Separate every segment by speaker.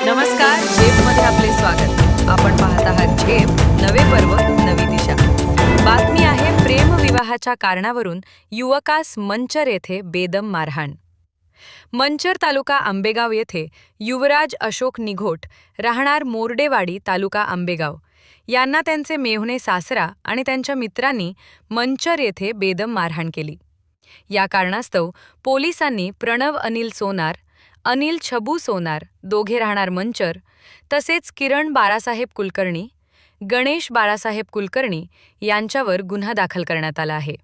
Speaker 1: नमस्कार, झेपमध्ये आपले स्वागत. आपण पाहत आहात झेप, नवे पर्व, नवी दिशा. बातमी आहे प्रेमविवाहाच्या कारणावरून युवकास मंचर येथे बेदम मारहाण. मंचर तालुका आंबेगाव येथे युवराज अशोक निघोट, राहणार मोरडेवाडी तालुका आंबेगाव, यांना त्यांचे मेहुणे सासरा आणि त्यांच्या मित्रांनी मंचर येथे बेदम मारहाण केली. या कारणास्तव पोलिसांनी प्रणव अनिल सोनार, अनिल छबू सोनार, दोघे राहणार मंचर, तसेच किरण बाळासाहेब कुलकर्णी, गणेश बाळासाहेब कुलकर्णी यांच्यावर गुन्हा दाखल करण्यात आला आहे.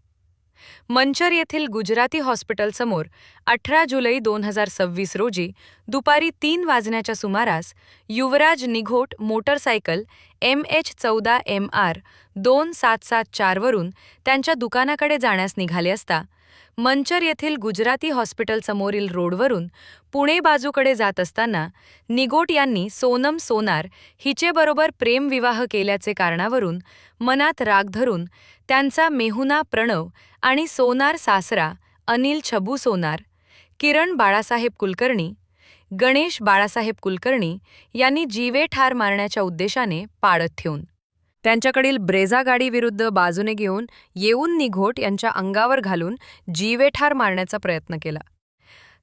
Speaker 1: मंचर येथील गुजराती हॉस्पिटलसमोर 18 जुलै 2026 रोजी दुपारी 3 वाजण्याच्या सुमारास युवराज निघोट मोटरसायकल MH14MR 2774 वरून त्यांच्या दुकानाकडे जाण्यास निघाले असता मंचर येथील गुजराती हॉस्पिटलसमोरील रोडवरून पुणे बाजूकडे जात असताना निघोट यांनी सोनम सोनार हिचेबरोबर प्रेमविवाह केल्याचे कारणावरून मनात राग धरून त्यांचा मेहुणा प्रणव आणि सोनार सासरा अनिल छबू सोनार, किरण बाळासाहेब कुलकर्णी, गणेश बाळासाहेब कुलकर्णी यांनी जीवे ठार मारण्याच्या उद्देशाने पाळत ठेवून त्यांच्याकडील ब्रेझा गाडीविरुद्ध बाजूने घेऊन येऊन निघोट यांच्या अंगावर घालून जीवे ठार मारण्याचा प्रयत्न केला.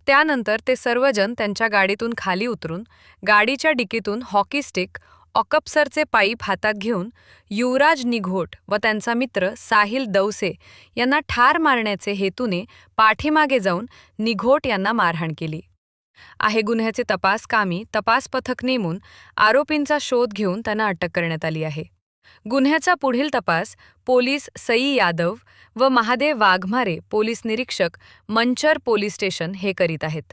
Speaker 1: त्यानंतर ते सर्वजण त्यांच्या गाडीतून खाली उतरून गाडीच्या डिकीतून हॉकी स्टिक, ऑकप्सरचे पाईप हातात घेऊन युवराज निघोट व त्यांचा मित्र साहिल दौसे यांना ठार मारण्याचे हेतूने पाठीमागे जाऊन निघोट यांना मारहाण केली आहे. गुन्ह्याचे तपास कामी तपास पथक नेमून आरोपींचा शोध घेऊन त्यांना अटक करण्यात आली आहे. गुन्ह्याचा पुढील तपास पोलीस सई यादव व महादेव वाघमारे पोलीस निरीक्षक मंचर पोलीस स्टेशन हे करीत आहेत.